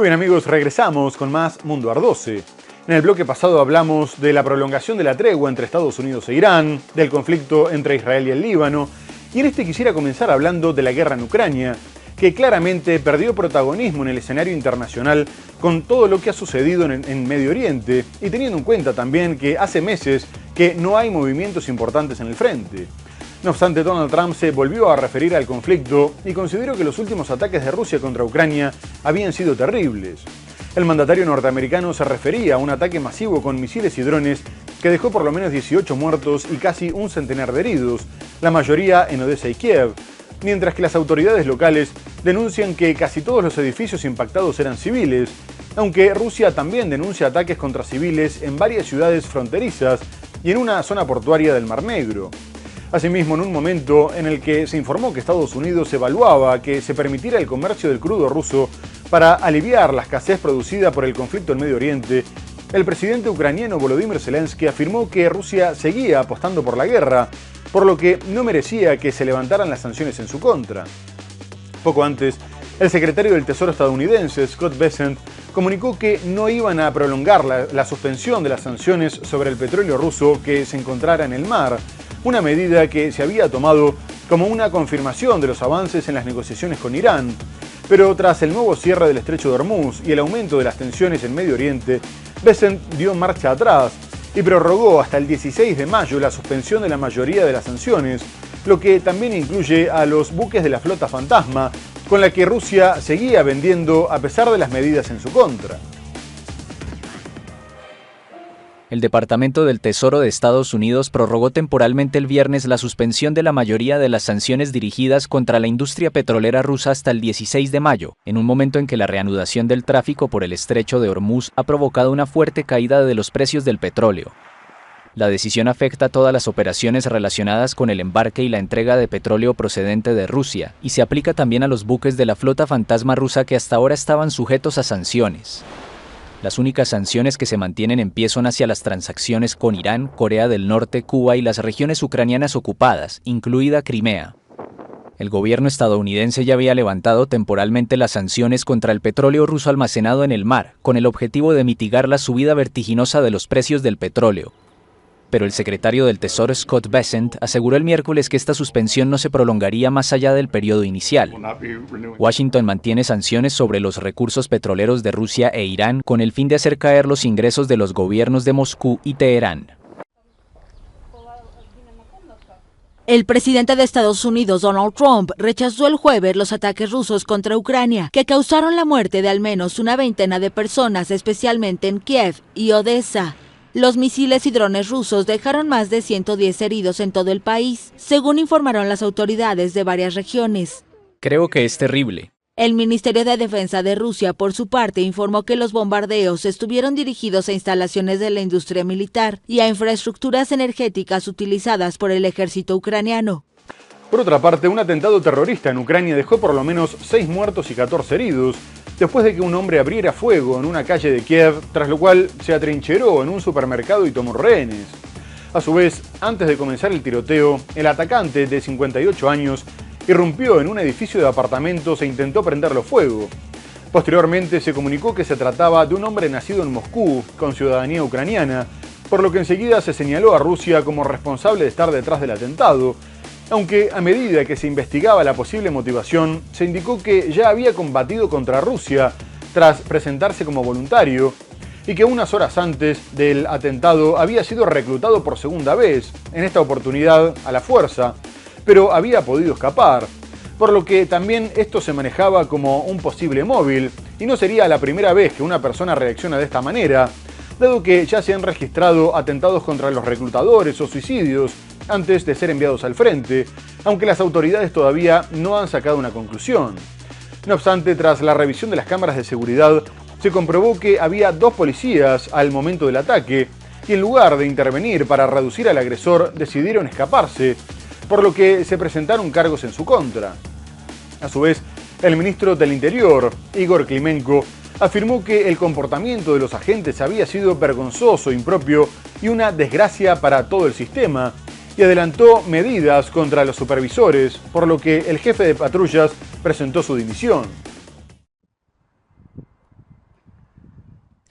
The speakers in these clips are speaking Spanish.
Muy bien amigos, regresamos con más Mundo Ar12. En el bloque pasado hablamos de la prolongación de la tregua entre Estados Unidos e Irán, del conflicto entre Israel y el Líbano, y en este quisiera comenzar hablando de la guerra en Ucrania, que claramente perdió protagonismo en el escenario internacional con todo lo que ha sucedido en Medio Oriente, y teniendo en cuenta también que hace meses que no hay movimientos importantes en el frente. No obstante, Donald Trump se volvió a referir al conflicto y consideró que los últimos ataques de Rusia contra Ucrania habían sido terribles. El mandatario norteamericano se refería a un ataque masivo con misiles y drones que dejó por lo menos 18 muertos y casi un centenar de heridos, la mayoría en Odessa y Kiev, mientras que las autoridades locales denuncian que casi todos los edificios impactados eran civiles, aunque Rusia también denuncia ataques contra civiles en varias ciudades fronterizas y en una zona portuaria del Mar Negro. Asimismo, en un momento en el que se informó que Estados Unidos evaluaba que se permitiera el comercio del crudo ruso para aliviar la escasez producida por el conflicto en Medio Oriente, el presidente ucraniano Volodymyr Zelensky afirmó que Rusia seguía apostando por la guerra, por lo que no merecía que se levantaran las sanciones en su contra. Poco antes, el secretario del Tesoro estadounidense, Scott Bessent, comunicó que no iban a prolongar la suspensión de las sanciones sobre el petróleo ruso que se encontrara en el mar, una medida que se había tomado como una confirmación de los avances en las negociaciones con Irán. Pero tras el nuevo cierre del estrecho de Hormuz y el aumento de las tensiones en Medio Oriente, Bessent dio marcha atrás y prorrogó hasta el 16 de mayo la suspensión de la mayoría de las sanciones, lo que también incluye a los buques de la flota fantasma, con la que Rusia seguía vendiendo a pesar de las medidas en su contra. El Departamento del Tesoro de Estados Unidos prorrogó temporalmente el viernes la suspensión de la mayoría de las sanciones dirigidas contra la industria petrolera rusa hasta el 16 de mayo, en un momento en que la reanudación del tráfico por el estrecho de Hormuz ha provocado una fuerte caída de los precios del petróleo. La decisión afecta a todas las operaciones relacionadas con el embarque y la entrega de petróleo procedente de Rusia, y se aplica también a los buques de la flota fantasma rusa que hasta ahora estaban sujetos a sanciones. Las únicas sanciones que se mantienen en pie son hacia las transacciones con Irán, Corea del Norte, Cuba y las regiones ucranianas ocupadas, incluida Crimea. El gobierno estadounidense ya había levantado temporalmente las sanciones contra el petróleo ruso almacenado en el mar, con el objetivo de mitigar la subida vertiginosa de los precios del petróleo. Pero el secretario del Tesoro Scott Bessent aseguró el miércoles que esta suspensión no se prolongaría más allá del periodo inicial. Washington mantiene sanciones sobre los recursos petroleros de Rusia e Irán con el fin de hacer caer los ingresos de los gobiernos de Moscú y Teherán. El presidente de Estados Unidos, Donald Trump, rechazó el jueves los ataques rusos contra Ucrania, que causaron la muerte de al menos una veintena de personas, especialmente en Kiev y Odessa. Los misiles y drones rusos dejaron más de 110 heridos en todo el país, según informaron las autoridades de varias regiones. Creo que es terrible. El Ministerio de Defensa de Rusia, por su parte, informó que los bombardeos estuvieron dirigidos a instalaciones de la industria militar y a infraestructuras energéticas utilizadas por el ejército ucraniano. Por otra parte, un atentado terrorista en Ucrania dejó por lo menos 6 muertos y 14 heridos, después de que un hombre abriera fuego en una calle de Kiev, tras lo cual se atrincheró en un supermercado y tomó rehenes. A su vez, antes de comenzar el tiroteo, el atacante, de 58 años, irrumpió en un edificio de apartamentos e intentó prenderlo fuego. Posteriormente se comunicó que se trataba de un hombre nacido en Moscú, con ciudadanía ucraniana, por lo que enseguida se señaló a Rusia como responsable de estar detrás del atentado, aunque a medida que se investigaba la posible motivación, se indicó que ya había combatido contra Rusia tras presentarse como voluntario y que unas horas antes del atentado había sido reclutado por segunda vez, en esta oportunidad a la fuerza, pero había podido escapar, por lo que también esto se manejaba como un posible móvil y no sería la primera vez que una persona reacciona de esta manera, dado que ya se han registrado atentados contra los reclutadores o suicidios antes de ser enviados al frente, aunque las autoridades todavía no han sacado una conclusión. No obstante, tras la revisión de las cámaras de seguridad, se comprobó que había 2 policías al momento del ataque y en lugar de intervenir para reducir al agresor, decidieron escaparse, por lo que se presentaron cargos en su contra. A su vez, el ministro del Interior, Igor Klimenko, afirmó que el comportamiento de los agentes había sido vergonzoso, impropio y una desgracia para todo el sistema, y adelantó medidas contra los supervisores, por lo que el jefe de patrullas presentó su dimisión.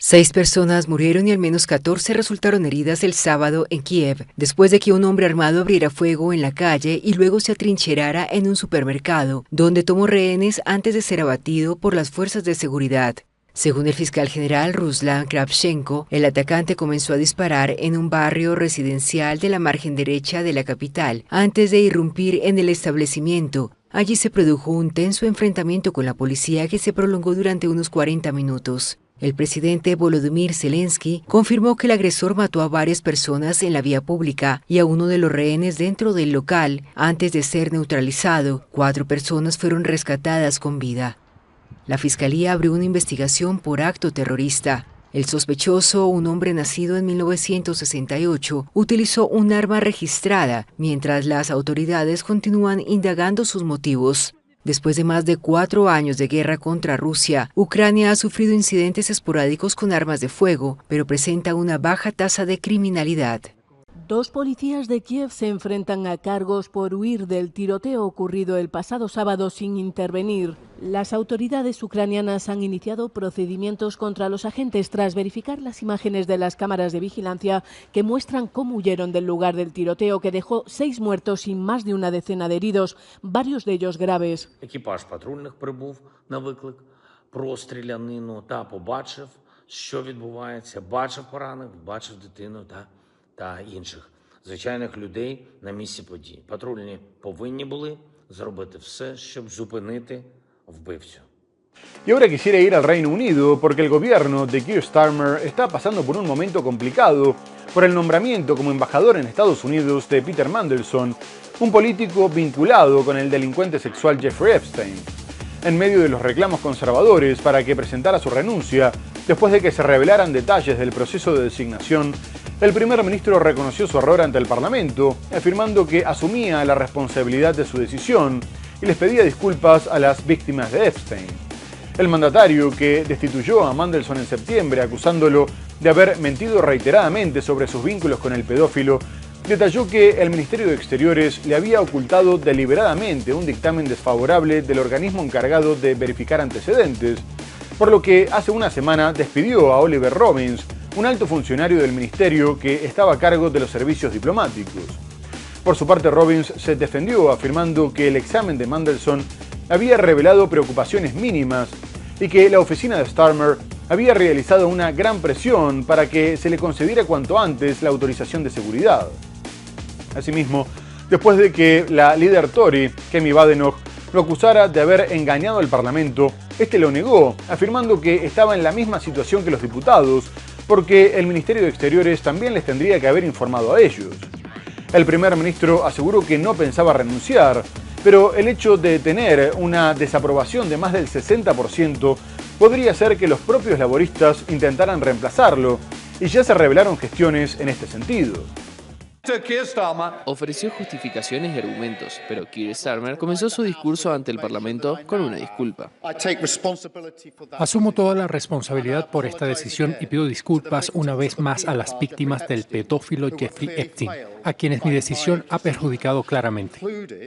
6 personas murieron y al menos 14 resultaron heridas el sábado en Kiev, después de que un hombre armado abriera fuego en la calle y luego se atrincherara en un supermercado, donde tomó rehenes antes de ser abatido por las fuerzas de seguridad. Según el fiscal general Ruslan Kravchenko, el atacante comenzó a disparar en un barrio residencial de la margen derecha de la capital, antes de irrumpir en el establecimiento. Allí se produjo un tenso enfrentamiento con la policía que se prolongó durante unos 40 minutos. El presidente Volodymyr Zelensky confirmó que el agresor mató a varias personas en la vía pública y a uno de los rehenes dentro del local antes de ser neutralizado. 4 personas fueron rescatadas con vida. La fiscalía abrió una investigación por acto terrorista. El sospechoso, un hombre nacido en 1968, utilizó un arma registrada, mientras las autoridades continúan indagando sus motivos. Después de más de 4 años de guerra contra Rusia, Ucrania ha sufrido incidentes esporádicos con armas de fuego, pero presenta una baja tasa de criminalidad. 2 policías de Kiev se enfrentan a cargos por huir del tiroteo ocurrido el pasado sábado sin intervenir. Las autoridades ucranianas han iniciado procedimientos contra los agentes tras verificar las imágenes de las cámaras de vigilancia que muestran cómo huyeron del lugar del tiroteo que dejó 6 muertos y más de una decena de heridos, varios de ellos graves. Екіпаж патрульних прибув на виклик про стрілянину та побачив, що відбувається, бачив поранених, бачив дитину та інших звичайних людей на місці події. Патрульні повинні були зробити все, щоб зупинити вбивцю. Y ahora quisiera ir al Reino Unido porque el gobierno de Keir Starmer está pasando por un momento complicado por el nombramiento como embajador en Estados Unidos de Peter Mandelson, un político vinculado con el delincuente sexual Jeffrey Epstein. En medio de los reclamos conservadores para que presentara su renuncia, después de que se revelaran detalles del proceso de designación, el primer ministro reconoció su error ante el Parlamento, afirmando que asumía la responsabilidad de su decisión y les pedía disculpas a las víctimas de Epstein. El mandatario, que destituyó a Mandelson en septiembre acusándolo de haber mentido reiteradamente sobre sus vínculos con el pedófilo, detalló que el Ministerio de Exteriores le había ocultado deliberadamente un dictamen desfavorable del organismo encargado de verificar antecedentes, por lo que hace una semana despidió a Oliver Robbins, un alto funcionario del ministerio que estaba a cargo de los servicios diplomáticos. Por su parte, Robbins se defendió afirmando que el examen de Mandelson había revelado preocupaciones mínimas y que la oficina de Starmer había realizado una gran presión para que se le concediera cuanto antes la autorización de seguridad. Asimismo, después de que la líder Tory, Kemi Badenoch, lo acusara de haber engañado al Parlamento, este lo negó, afirmando que estaba en la misma situación que los diputados, porque el Ministerio de Exteriores también les tendría que haber informado a ellos. El primer ministro aseguró que no pensaba renunciar, pero el hecho de tener una desaprobación de más del 60% podría hacer que los propios laboristas intentaran reemplazarlo, y ya se revelaron gestiones en este sentido. Ofreció justificaciones y argumentos, pero Keir Starmer comenzó su discurso ante el Parlamento con una disculpa. Asumo toda la responsabilidad por esta decisión y pido disculpas una vez más a las víctimas del pedófilo Jeffrey Epstein, a quienes mi decisión ha perjudicado claramente.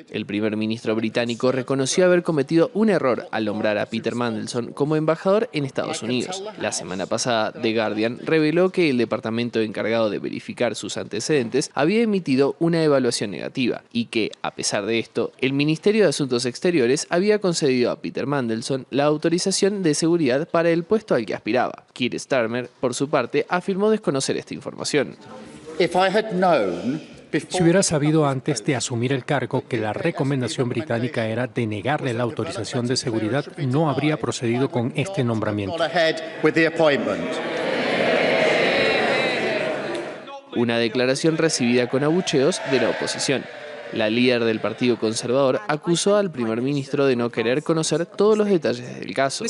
El primer ministro británico reconoció haber cometido un error al nombrar a Peter Mandelson como embajador en Estados Unidos. La semana pasada, The Guardian reveló que el departamento encargado de verificar sus antecedentes había emitido una evaluación negativa y que, a pesar de esto, el Ministerio de Asuntos Exteriores había concedido a Peter Mandelson la autorización de seguridad para el puesto al que aspiraba. Keir Starmer, por su parte, afirmó desconocer esta información. Si hubiera sabido antes de asumir el cargo que la recomendación británica era denegarle la autorización de seguridad, no habría procedido con este nombramiento. Una declaración recibida con abucheos de la oposición. La líder del Partido Conservador acusó al primer ministro de no querer conocer todos los detalles del caso.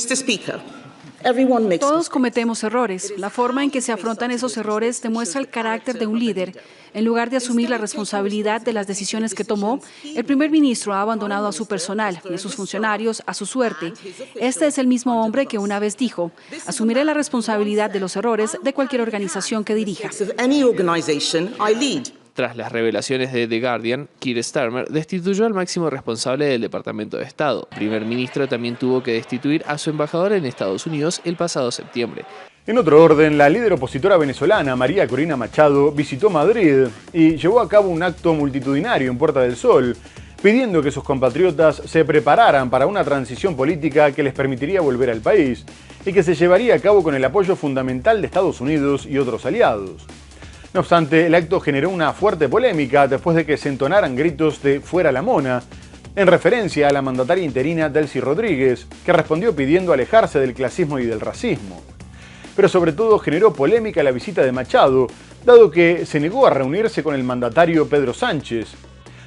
Todos cometemos errores. La forma en que se afrontan esos errores demuestra el carácter de un líder. En lugar de asumir la responsabilidad de las decisiones que tomó, el primer ministro ha abandonado a su personal y a sus funcionarios a su suerte. Este es el mismo hombre que una vez dijo: asumiré la responsabilidad de los errores de cualquier organización que dirija. Tras las revelaciones de The Guardian, Keir Starmer destituyó al máximo responsable del Departamento de Estado. El primer ministro también tuvo que destituir a su embajador en Estados Unidos el pasado septiembre. En otro orden, la líder opositora venezolana María Corina Machado visitó Madrid y llevó a cabo un acto multitudinario en Puerta del Sol, pidiendo que sus compatriotas se prepararan para una transición política que les permitiría volver al país y que se llevaría a cabo con el apoyo fundamental de Estados Unidos y otros aliados. No obstante, el acto generó una fuerte polémica después de que se entonaran gritos de "fuera la mona", en referencia a la mandataria interina Delcy Rodríguez, que respondió pidiendo alejarse del clasismo y del racismo. Pero sobre todo generó polémica la visita de Machado, dado que se negó a reunirse con el mandatario Pedro Sánchez.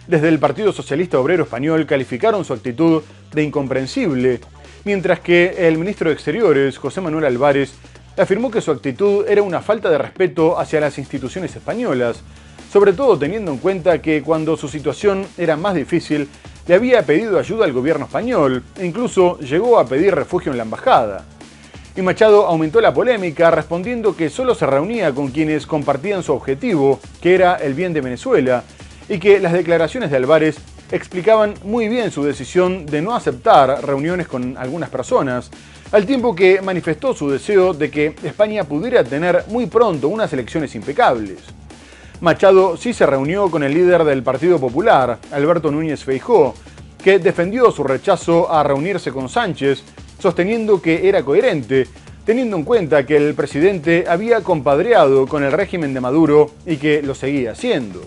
Desde el Partido Socialista Obrero Español calificaron su actitud de incomprensible, mientras que el ministro de Exteriores, José Manuel Álvarez, afirmó que su actitud era una falta de respeto hacia las instituciones españolas, sobre todo teniendo en cuenta que cuando su situación era más difícil, le había pedido ayuda al gobierno español e incluso llegó a pedir refugio en la embajada. Y Machado aumentó la polémica respondiendo que solo se reunía con quienes compartían su objetivo, que era el bien de Venezuela, y que las declaraciones de Álvarez explicaban muy bien su decisión de no aceptar reuniones con algunas personas, al tiempo que manifestó su deseo de que España pudiera tener muy pronto unas elecciones impecables. Machado sí se reunió con el líder del Partido Popular, Alberto Núñez Feijóo, que defendió su rechazo a reunirse con Sánchez, sosteniendo que era coherente, teniendo en cuenta que el presidente había compadreado con el régimen de Maduro y que lo seguía haciendo.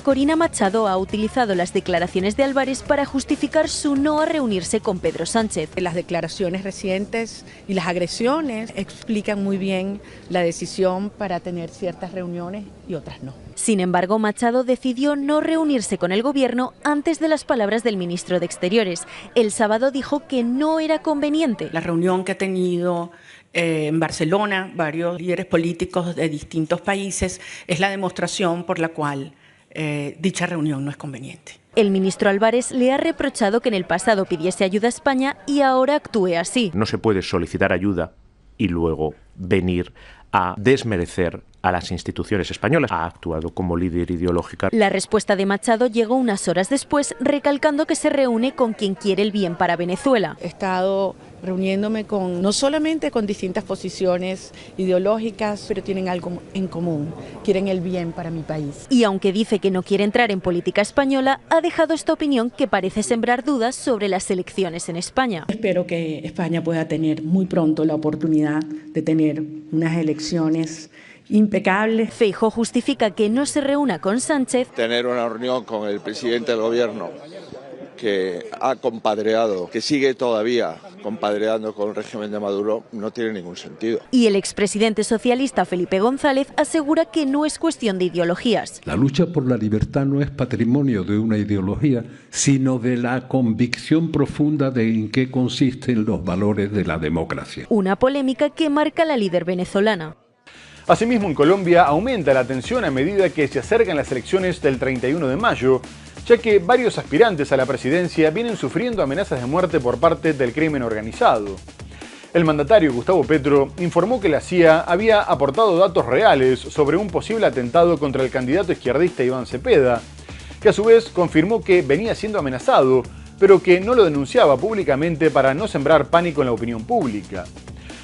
Corina Machado ha utilizado las declaraciones de Álvarez para justificar su no a reunirse con Pedro Sánchez. Las declaraciones recientes y las agresiones explican muy bien la decisión para tener ciertas reuniones y otras no. Sin embargo, Machado decidió no reunirse con el gobierno antes de las palabras del ministro de Exteriores. El sábado dijo que no era conveniente. La reunión que ha tenido en Barcelona varios líderes políticos de distintos países es la demostración por la cual dicha reunión no es conveniente. El ministro Álvarez le ha reprochado que en el pasado pidiese ayuda a España y ahora actúe así. No se puede solicitar ayuda y luego venir a desmerecer a las instituciones españolas. Ha actuado como líder ideológica. La respuesta de Machado llegó unas horas después, recalcando que se reúne con quien quiere el bien para Venezuela. He estado reuniéndome no solamente con distintas posiciones ideológicas, pero tienen algo en común, quieren el bien para mi país. Y aunque dice que no quiere entrar en política española, ha dejado esta opinión que parece sembrar dudas sobre las elecciones en España. Espero que España pueda tener muy pronto la oportunidad de tener unas elecciones impecables. Feijóo justifica que no se reúna con Sánchez. Tener una reunión con el presidente del gobierno que ha compadreado, que sigue todavía compadreando con el régimen de Maduro, no tiene ningún sentido. Y el expresidente socialista Felipe González asegura que no es cuestión de ideologías. La lucha por la libertad no es patrimonio de una ideología, sino de la convicción profunda de en qué consisten los valores de la democracia. Una polémica que marca la líder venezolana. Asimismo, en Colombia aumenta la tensión a medida que se acercan las elecciones del 31 de mayo, ya que varios aspirantes a la presidencia vienen sufriendo amenazas de muerte por parte del crimen organizado. El mandatario Gustavo Petro informó que la CIA había aportado datos reales sobre un posible atentado contra el candidato izquierdista Iván Cepeda, que a su vez confirmó que venía siendo amenazado, pero que no lo denunciaba públicamente para no sembrar pánico en la opinión pública.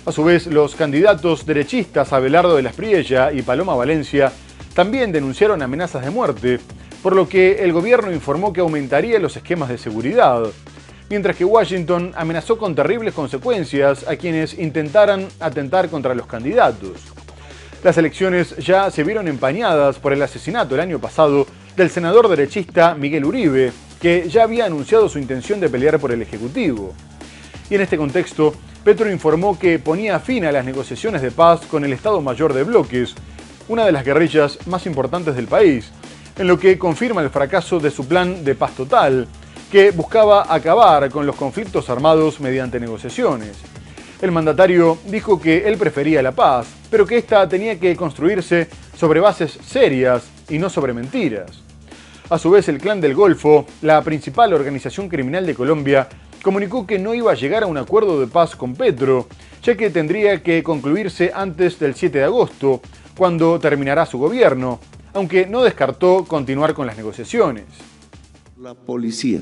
A su vez, los candidatos derechistas Abelardo de la Espriella y Paloma Valencia también denunciaron amenazas de muerte, por lo que el gobierno informó que aumentaría los esquemas de seguridad, mientras que Washington amenazó con terribles consecuencias a quienes intentaran atentar contra los candidatos. Las elecciones ya se vieron empañadas por el asesinato el año pasado del senador derechista Miguel Uribe, que ya había anunciado su intención de pelear por el Ejecutivo. Y en este contexto, Petro informó que ponía fin a las negociaciones de paz con el Estado Mayor de Bloques, una de las guerrillas más importantes del país, en lo que confirma el fracaso de su plan de paz total, que buscaba acabar con los conflictos armados mediante negociaciones. El mandatario dijo que él prefería la paz, pero que ésta tenía que construirse sobre bases serias y no sobre mentiras. A su vez, el Clan del Golfo, la principal organización criminal de Colombia, comunicó que no iba a llegar a un acuerdo de paz con Petro, ya que tendría que concluirse antes del 7 de agosto, cuando terminará su gobierno, aunque no descartó continuar con las negociaciones. La policía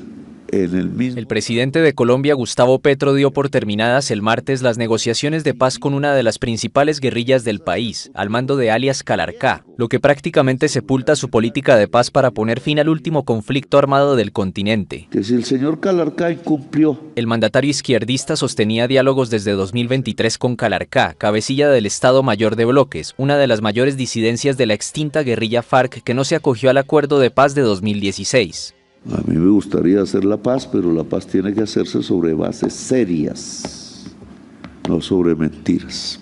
en el mismo... El presidente de Colombia, Gustavo Petro, dio por terminadas el martes las negociaciones de paz con una de las principales guerrillas del país, al mando de alias Calarcá, lo que prácticamente sepulta su política de paz para poner fin al último conflicto armado del continente. Que si el señor Calarcá incumplió... El mandatario izquierdista sostenía diálogos desde 2023 con Calarcá, cabecilla del Estado Mayor de Bloques, una de las mayores disidencias de la extinta guerrilla FARC que no se acogió al acuerdo de paz de 2016. A mí me gustaría hacer la paz, pero la paz tiene que hacerse sobre bases serias, no sobre mentiras.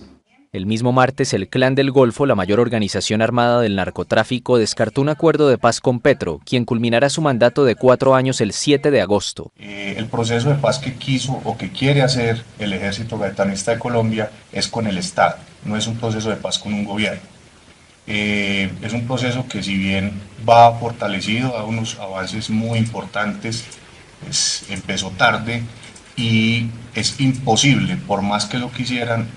El mismo martes, el Clan del Golfo, la mayor organización armada del narcotráfico, descartó un acuerdo de paz con Petro, quien culminará su mandato de 4 años el 7 de agosto. El proceso de paz que quiso o que quiere hacer el Ejército Gaetanista de Colombia es con el Estado, no es un proceso de paz con un gobierno. Es un proceso que, si bien va fortalecido, da unos avances muy importantes, pues empezó tarde y es imposible, por más que lo quisieran,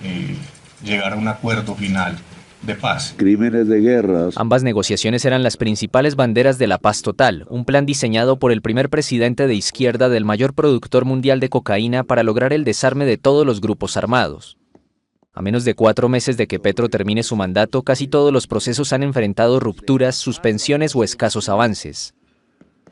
llegar a un acuerdo final de paz. Crímenes de guerra. Ambas negociaciones eran las principales banderas de la paz total, un plan diseñado por el primer presidente de izquierda del mayor productor mundial de cocaína para lograr el desarme de todos los grupos armados. A menos de 4 meses de que Petro termine su mandato, casi todos los procesos han enfrentado rupturas, suspensiones o escasos avances.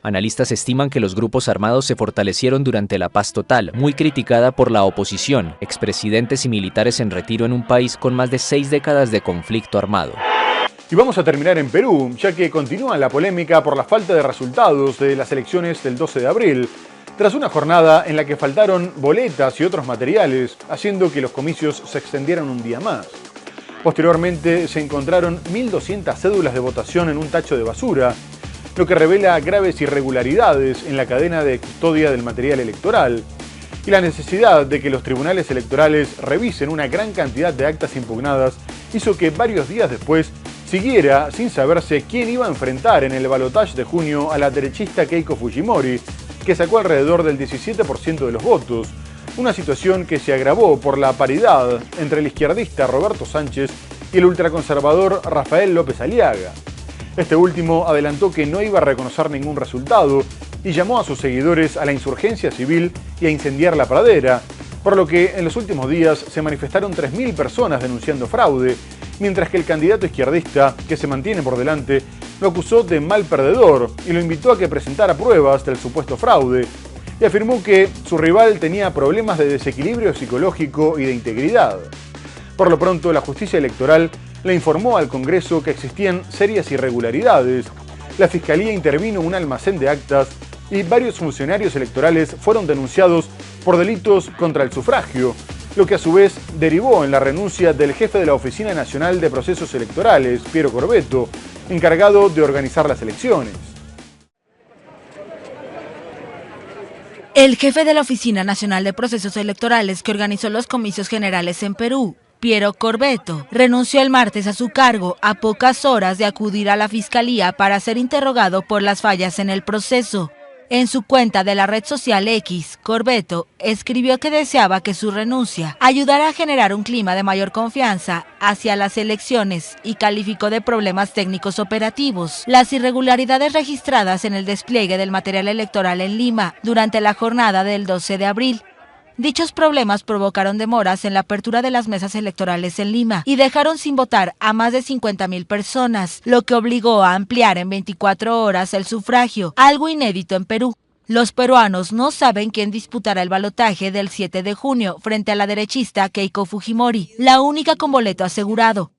Analistas estiman que los grupos armados se fortalecieron durante la paz total, muy criticada por la oposición, expresidentes y militares en retiro en un país con más de 6 décadas de conflicto armado. Y vamos a terminar en Perú, ya que continúa la polémica por la falta de resultados de las elecciones del 12 de abril, tras una jornada en la que faltaron boletas y otros materiales, haciendo que los comicios se extendieran un día más. Posteriormente se encontraron 1.200 cédulas de votación en un tacho de basura, lo que revela graves irregularidades en la cadena de custodia del material electoral y la necesidad de que los tribunales electorales revisen una gran cantidad de actas impugnadas hizo que varios días después siguiera sin saberse quién iba a enfrentar en el balotaje de junio a la derechista Keiko Fujimori, que sacó alrededor del 17% de los votos, una situación que se agravó por la paridad entre el izquierdista Roberto Sánchez y el ultraconservador Rafael López Aliaga. Este último adelantó que no iba a reconocer ningún resultado y llamó a sus seguidores a la insurgencia civil y a incendiar la pradera, por lo que en los últimos días se manifestaron 3.000 personas denunciando fraude, mientras que el candidato izquierdista, que se mantiene por delante, lo acusó de mal perdedor y lo invitó a que presentara pruebas del supuesto fraude, y afirmó que su rival tenía problemas de desequilibrio psicológico y de integridad. Por lo pronto, la justicia electoral le informó al Congreso que existían serias irregularidades, la Fiscalía intervino en un almacén de actas y varios funcionarios electorales fueron denunciados por delitos contra el sufragio, lo que a su vez derivó en la renuncia del jefe de la Oficina Nacional de Procesos Electorales, Piero Corbeto, encargado de organizar las elecciones. El jefe de la Oficina Nacional de Procesos Electorales que organizó los comicios generales en Perú, Piero Corbeto, renunció el martes a su cargo a pocas horas de acudir a la Fiscalía para ser interrogado por las fallas en el proceso. En su cuenta de la red social X, Corbeto escribió que deseaba que su renuncia ayudara a generar un clima de mayor confianza hacia las elecciones y calificó de problemas técnicos operativos las irregularidades registradas en el despliegue del material electoral en Lima durante la jornada del 12 de abril. Dichos problemas provocaron demoras en la apertura de las mesas electorales en Lima y dejaron sin votar a más de 50.000 personas, lo que obligó a ampliar en 24 horas el sufragio, algo inédito en Perú. Los peruanos no saben quién disputará el balotaje del 7 de junio frente a la derechista Keiko Fujimori, la única con boleto asegurado.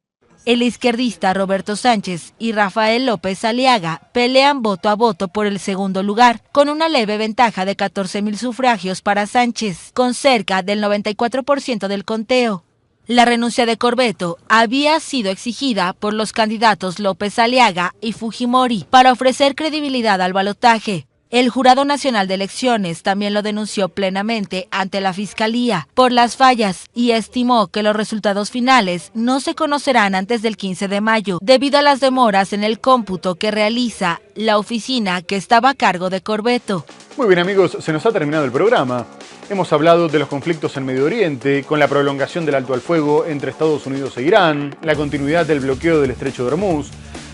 El izquierdista Roberto Sánchez y Rafael López Aliaga pelean voto a voto por el segundo lugar, con una leve ventaja de 14.000 sufragios para Sánchez, con cerca del 94% del conteo. La renuncia de Corbeto había sido exigida por los candidatos López Aliaga y Fujimori para ofrecer credibilidad al balotaje. El Jurado Nacional de Elecciones también lo denunció plenamente ante la Fiscalía por las fallas y estimó que los resultados finales no se conocerán antes del 15 de mayo debido a las demoras en el cómputo que realiza la oficina que estaba a cargo de Corbeto. Muy bien amigos, se nos ha terminado el programa. Hemos hablado de los conflictos en Medio Oriente, con la prolongación del alto al fuego entre Estados Unidos e Irán, la continuidad del bloqueo del Estrecho de Hormuz,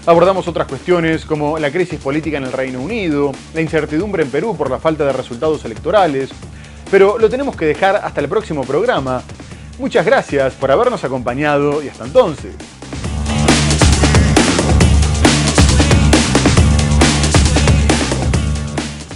Abordamos otras cuestiones como la crisis política en el Reino Unido, la incertidumbre en Perú por la falta de resultados electorales, pero lo tenemos que dejar hasta el próximo programa. Muchas gracias por habernos acompañado y hasta entonces.